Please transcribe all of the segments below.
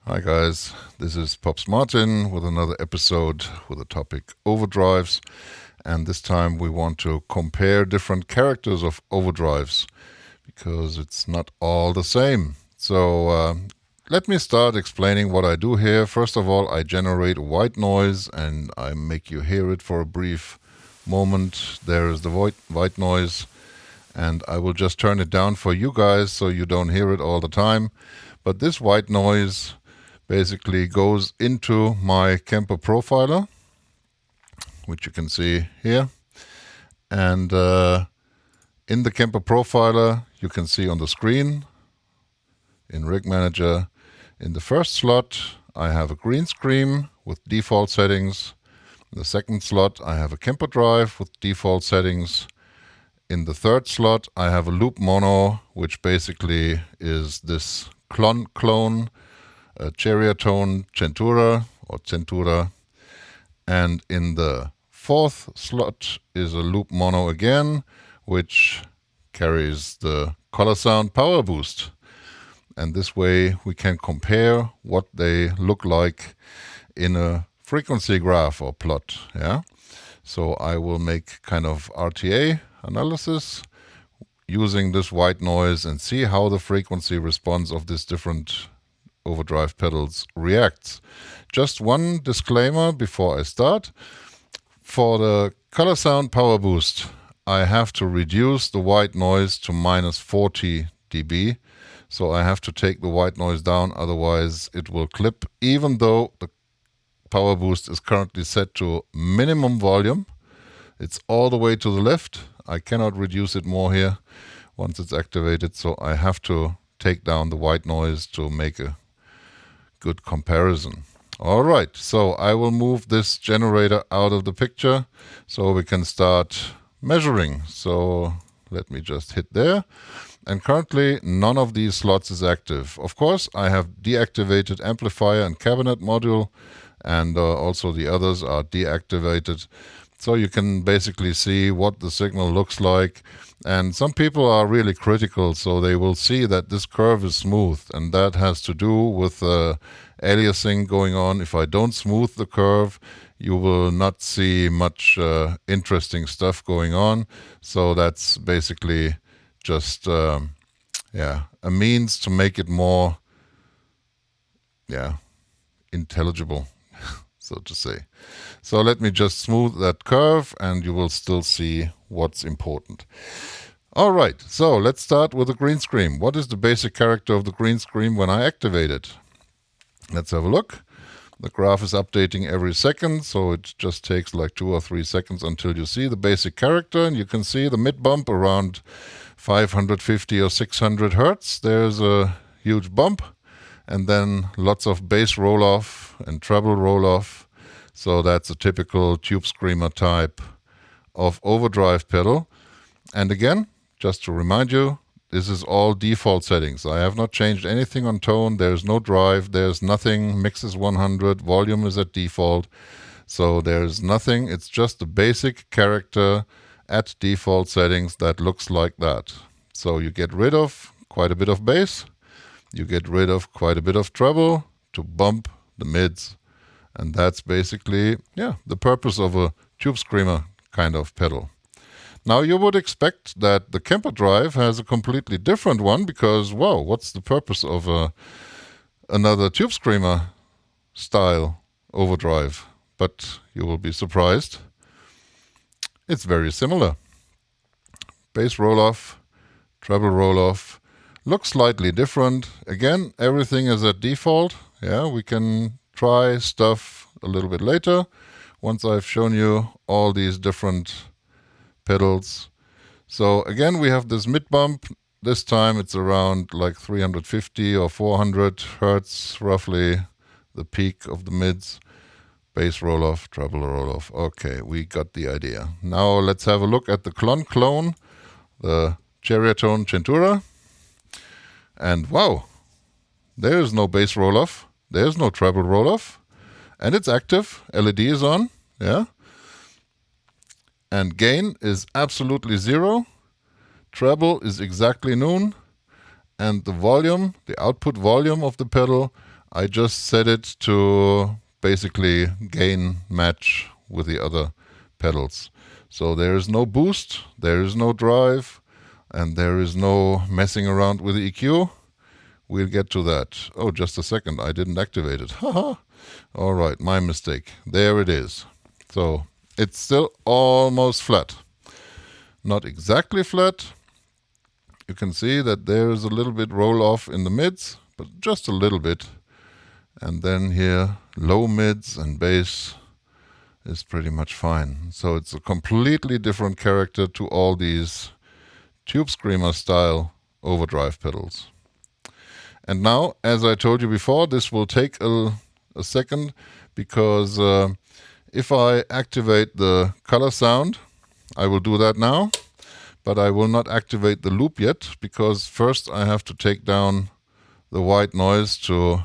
Hi guys, this is Pops Martin with another episode with the topic overdrives, and this time we want to compare different characters of overdrives because it's not all the same. So let me start explaining what I do here. First of all, I generate a white noise and I make you hear it for a brief moment. There is the white noise, and I will just turn it down for you guys so you don't hear it all the time. But this white noise basically goes into my Kemper profiler, which you can see here. And in the Kemper profiler, you can see on the screen, in Rig Manager, in the first slot, I have a Green Scream with default settings. In the second slot, I have a Kemper Drive with default settings. In the third slot, I have a loop mono, which basically is this clone, Ceriatone Centura or Centura. And in the fourth slot is a loop mono again, which carries the Colorsound power boost. And this way we can compare what they look like in a frequency graph or plot. Yeah. So I will make kind of RTA analysis using this white noise and see how the frequency response of these different overdrive pedals reacts. Just one disclaimer before I start. For the Colorsound power boost, I have to reduce the white noise to minus 40 dB. So I have to take the white noise down, otherwise it will clip, even though the power boost is currently set to minimum volume. It's all the way to the left. I cannot reduce it more here once it's activated, so I have to take down the white noise to make a good comparison. All right, so I will move this generator out of the picture so we can start measuring. So let me just hit there. And currently none of these slots is active. Of course, I have deactivated amplifier and cabinet module, and also the others are deactivated. So you can basically see what the signal looks like. And some people are really critical, so they will see that this curve is smooth, and that has to do with aliasing going on. If I don't smooth the curve, you will not see much interesting stuff going on. So that's basically just a means to make it more intelligible, so to say. So let me just smooth that curve and you will still see what's important. All right, so let's start with the Green Scream. What is the basic character of the Green Scream when I activate it? Let's have a look. The graph is updating every second, so it just takes like 2 or 3 seconds until you see the basic character, and you can see the mid bump around 550 or 600 hertz. There's a huge bump, and then lots of bass roll-off and treble roll-off. So that's a typical tube screamer type of overdrive pedal. And again, just to remind you, this is all default settings. I have not changed anything on tone. There's no drive. There's nothing. Mix is 100. Volume is at default. So there's nothing. It's just the basic character at default settings that looks like that. So you get rid of quite a bit of bass. You get rid of quite a bit of treble to bump the mids. And that's basically, the purpose of a tube screamer kind of pedal. Now you would expect that the Kemper Drive has a completely different one because, wow, what's the purpose of another tube screamer style overdrive? But you will be surprised. It's very similar. Bass roll-off, treble roll-off, looks slightly different. Again, everything is at default. Yeah, we can try stuff a little bit later once I've shown you all these different pedals. So again, we have this mid bump. This time it's around like 350 or 400 hertz, roughly the peak of the mids. Bass roll-off, treble roll-off. Okay, we got the idea. Now let's have a look at the clone, the Ceriatone Centura. And wow, there's no bass roll-off. There's no treble roll-off. And it's active. LED is on. Yeah. And gain is absolutely 0. Treble is exactly noon. And the volume, the output volume of the pedal, I just set it to basically gain match with the other pedals. So there is no boost, there is no drive, and there is no messing around with the EQ. We'll get to that. Oh, just a second, I didn't activate it. Haha. All right, my mistake. There it is. So it's still almost flat. Not exactly flat. You can see that there is a little bit roll off in the mids, but just a little bit. And then here, low mids and bass is pretty much fine. So it's a completely different character to all these Tube Screamer style overdrive pedals. And now, as I told you before, this will take a second, because if I activate the Colorsound, I will do that now, but I will not activate the loop yet, because first I have to take down the white noise to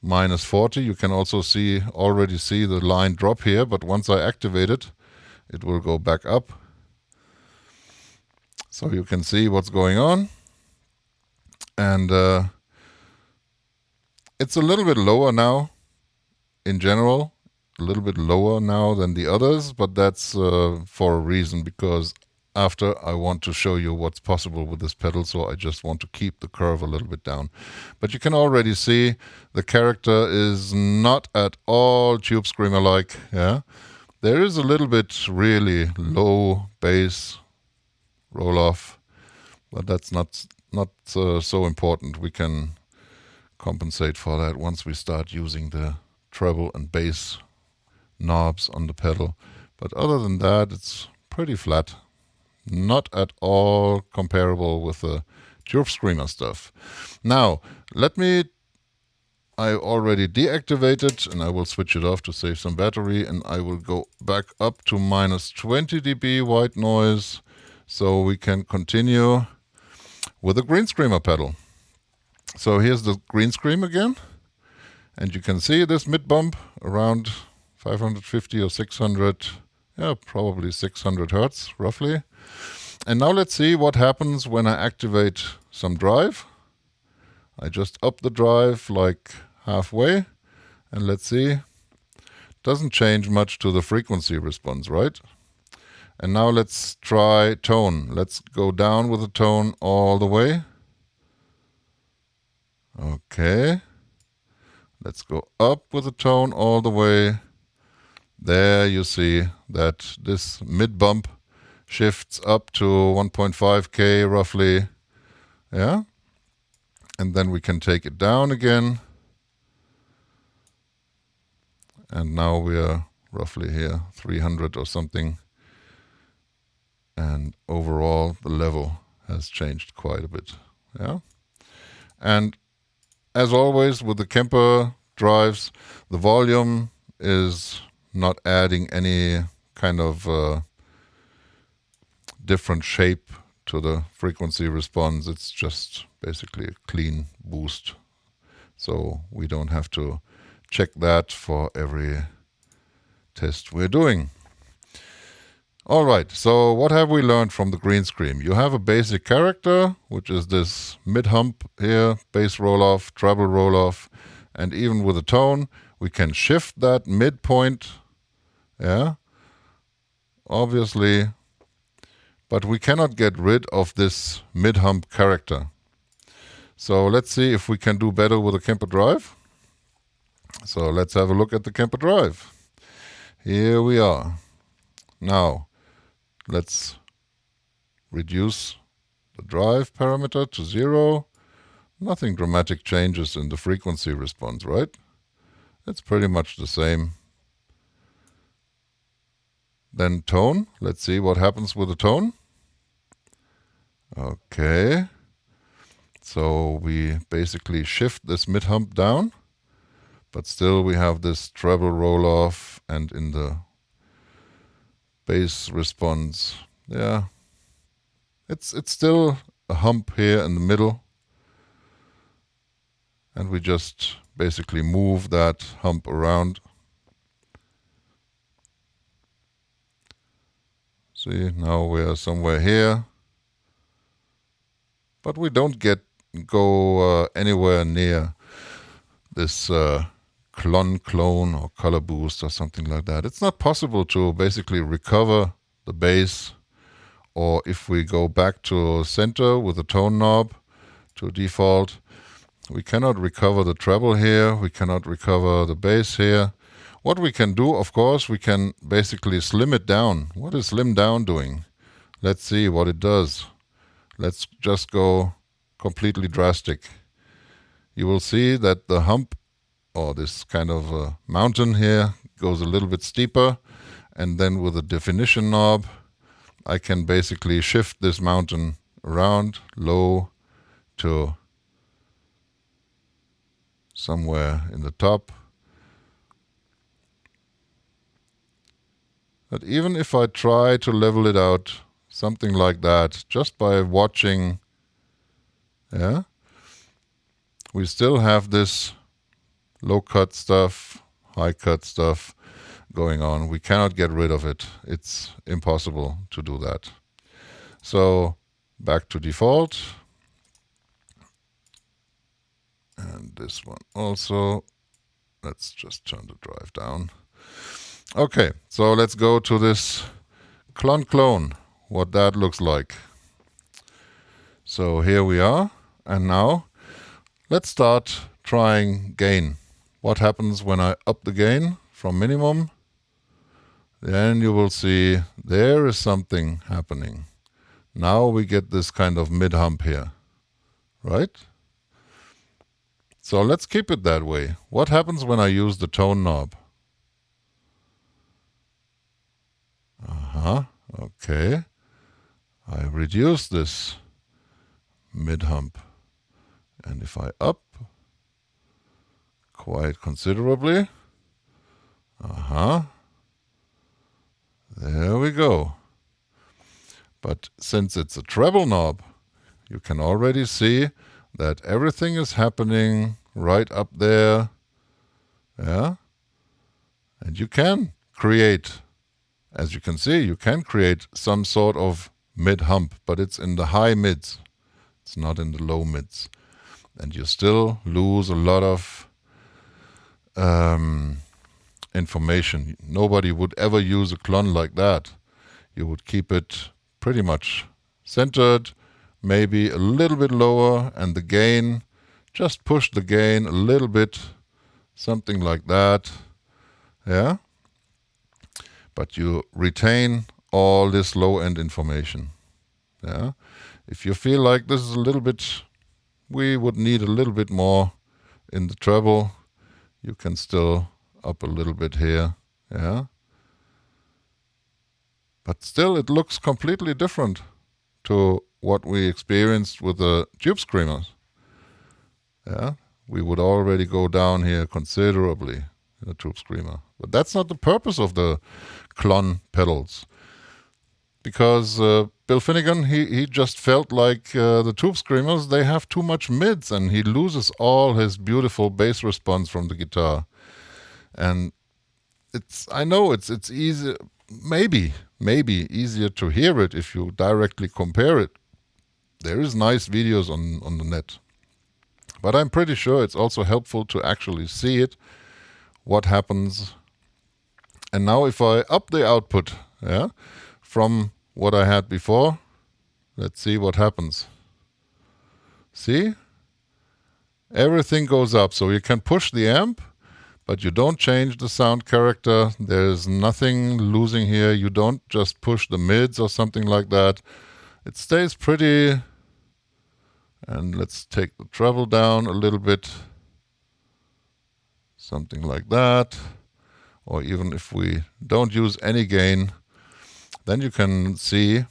-40. You can also already see the line drop here, but once I activate it, it will go back up. So you can see what's going on. And it's a little bit lower now in general, a little bit lower now than the others, but that's for a reason, because after I want to show you what's possible with this pedal, so I just want to keep the curve a little bit down. But you can already see the character is not at all Tube Screamer like. Yeah, there is a little bit really low bass roll off, but that's not so important. We can compensate for that once we start using the treble and bass knobs on the pedal. But other than that, it's pretty flat. Not at all comparable with the Tube Screamer stuff. Now, I already deactivated, and I will switch it off to save some battery, and I will go back up to -20 dB white noise, so we can continue with the Green Screamer pedal. So here's the Green Scream again, and you can see this mid bump around 550 or 600, yeah, probably 600 Hertz roughly. And now let's see what happens when I activate some drive. I just up the drive like halfway, and let's see. Doesn't change much to the frequency response, right? And now let's try tone. Let's go down with the tone all the way. Okay. Let's go up with the tone all the way. There you see that this mid bump shifts up to 1.5K roughly. Yeah. And then we can take it down again. And now we are roughly here, 300 or something. And overall, the level has changed quite a bit. Yeah. And as always with the Kemper drives, the volume is not adding any kind of different shape to the frequency response. It's just basically a clean boost. So we don't have to check that for every test we're doing. All right, so what have we learned from the Green Scream? You have a basic character, which is this mid-hump here, bass roll-off, treble roll-off, and even with a tone, we can shift that midpoint, yeah, obviously, but we cannot get rid of this mid-hump character. So let's see if we can do better with the Kemper Drive. So let's have a look at the Kemper Drive. Here we are. Now, let's reduce the drive parameter to 0. Nothing dramatic changes in the frequency response, right? It's pretty much the same. Then tone. Let's see what happens with the tone. Okay. So we basically shift this mid-hump down, but still we have this treble roll-off, and in the bass response, yeah, it's still a hump here in the middle, and we just basically move that hump around. See, now we're somewhere here, but we don't go anywhere near this clone or color boost or something like that. It's not possible to basically recover the bass, or if we go back to center with the tone knob to default, we cannot recover the treble here, we cannot recover the bass here. What we can do, of course, we can basically slim it down. What is slim down doing? Let's see what it does. Let's just go completely drastic. You will see that the hump, or this kind of mountain here, goes a little bit steeper, and then with the definition knob I can basically shift this mountain around low to somewhere in the top. But even if I try to level it out, something like that, just by watching, yeah, we still have this low cut stuff, high cut stuff going on. We cannot get rid of it. It's impossible to do that. So back to default. And this one also. Let's just turn the drive down. Okay, so let's go to this clone, what that looks like. So here we are, and now let's start trying gain. What happens when I up the gain from minimum? Then you will see there is something happening. Now we get this kind of mid-hump here, right? So let's keep it that way. What happens when I use the tone knob? Okay. I reduce this mid-hump. And if I up quite considerably, there we go. But since it's a treble knob, you can already see that everything is happening right up there. Yeah? And you can create, as you can see, you can create some sort of mid-hump, but it's in the high mids. It's not in the low mids. And you still lose a lot of information. Nobody would ever use a clone like that. You would keep it pretty much centered, maybe a little bit lower, and the gain, just push the gain a little bit, something like that. Yeah? But you retain all this low-end information. Yeah? If you feel like this is a little bit, we would need a little bit more in the treble, you can still up a little bit here. Yeah? But still it looks completely different to what we experienced with the tube screamers. Yeah? We would already go down here considerably in the tube screamer. But that's not the purpose of the clone pedals. Because Bill Finnegan, he just felt like the tube screamers, they have too much mids, and he loses all his beautiful bass response from the guitar. And I know it's easy, maybe easier to hear it if you directly compare it. There is nice videos on the net. But I'm pretty sure it's also helpful to actually see it, what happens. And now if I up the output, yeah, from what I had before, let's see what happens. See? Everything goes up, so you can push the amp, but you don't change the sound character. There's nothing losing here. You don't just push the mids or something like that. It stays pretty. And let's take the treble down a little bit. Something like that. Or even if we don't use any gain, then you can see,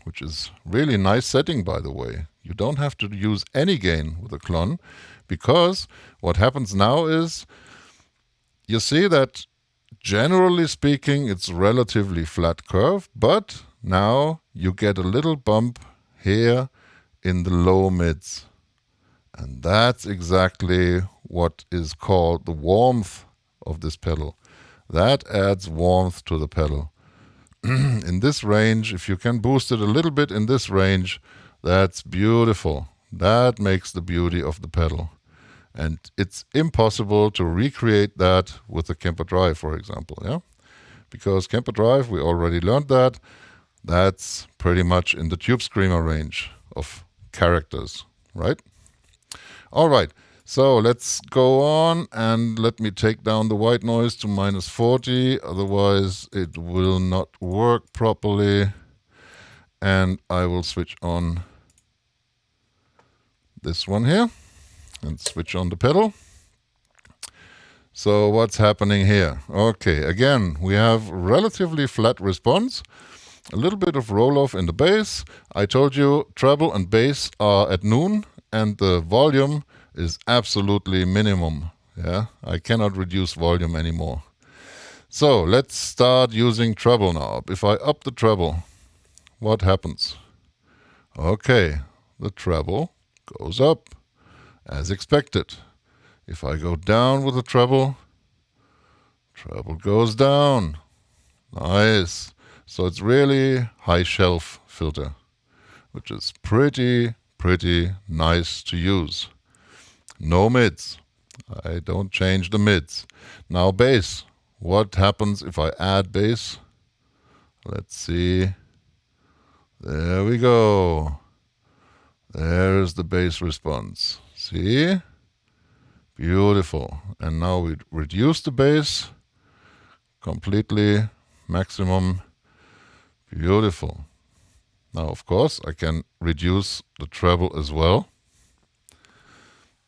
which is really nice setting, by the way. You don't have to use any gain with a clone, because what happens now is, you see that generally speaking, it's relatively flat curve, but now you get a little bump here in the low mids. And that's exactly what is called the warmth of this pedal. That adds warmth to the pedal. In this range, if you can boost it a little bit in this range, that's beautiful. That makes the beauty of the pedal. And it's impossible to recreate that with the Kemper Drive, for example. Yeah, because Kemper Drive, we already learned that. That's pretty much in the Tube Screamer range of characters, right? All right, so let's go on and let me take down the white noise to -40, otherwise it will not work properly. And I will switch on this one here and switch on the pedal. So what's happening here? Okay, again, we have relatively flat response, a little bit of roll-off in the bass. I told you treble and bass are at noon, and the volume is absolutely minimum. Yeah, I cannot reduce volume anymore. So let's start using treble now. If I up the treble, what happens? Okay, the treble goes up as expected. If I go down with the treble, treble goes down. Nice. So it's really high shelf filter, which is pretty nice to use. No mids. I don't change the mids. Now bass. What happens if I add bass? Let's see. There we go. There's the bass response. See? Beautiful. And now we reduce the bass completely, maximum. Beautiful. Now, of course, I can reduce the treble as well.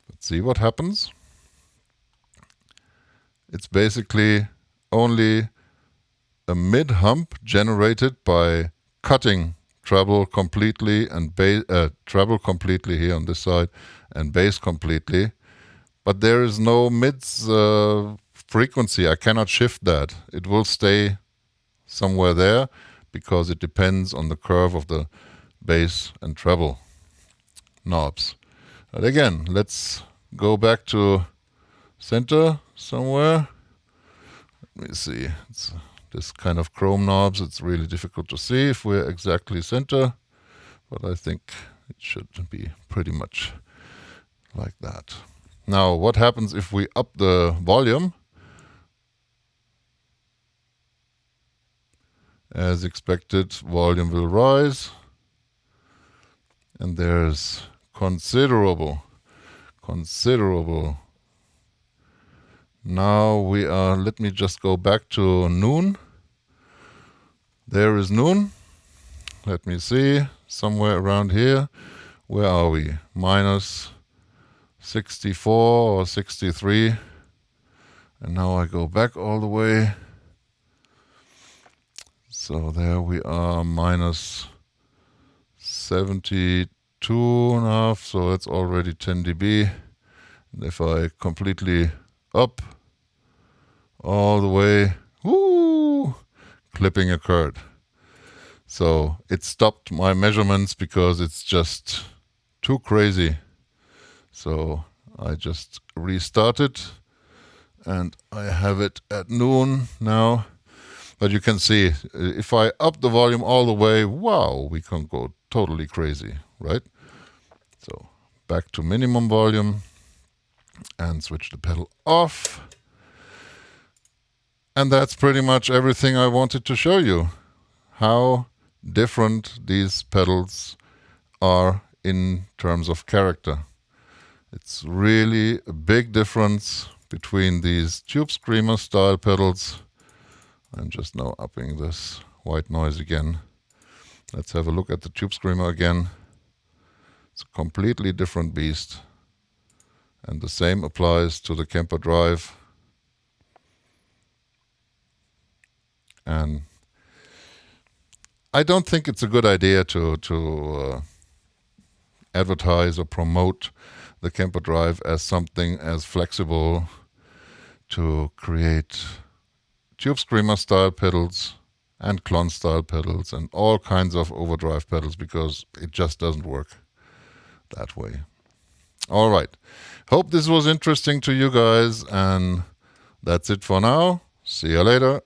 Let's see what happens. It's basically only a mid-hump generated by cutting treble completely and treble completely here on this side and bass completely. But there is no mids frequency. I cannot shift that. It will stay somewhere there because it depends on the curve of the bass and treble knobs. But again, let's go back to center somewhere. Let me see. It's this kind of chrome knobs. It's really difficult to see if we're exactly center, but I think it should be pretty much like that. Now, what happens if we up the volume? As expected, volume will rise, and there's considerable. Now we are, let me just go back to noon. There is noon. Let me see, somewhere around here. Where are we? -64 or 63. And now I go back all the way. So there we are, -72.5, so it's already 10 dB. And if I completely up all the way, whoo, clipping occurred. So it stopped my measurements because it's just too crazy. So I just restarted and I have it at noon now. But you can see, if I up the volume all the way, wow, we can go totally crazy, right? So back to minimum volume and switch the pedal off. And that's pretty much everything I wanted to show you. How different these pedals are in terms of character. It's really a big difference between these Tube Screamer style pedals. I'm just now upping this white noise again. Let's have a look at the Tube Screamer again. It's a completely different beast. And the same applies to the Kemper Drive. And I don't think it's a good idea to advertise or promote the Kemper Drive as something as flexible to create Tube Screamer style pedals and clon style pedals and all kinds of overdrive pedals, because it just doesn't work that way. All right. Hope this was interesting to you guys, and that's it for now. See you later.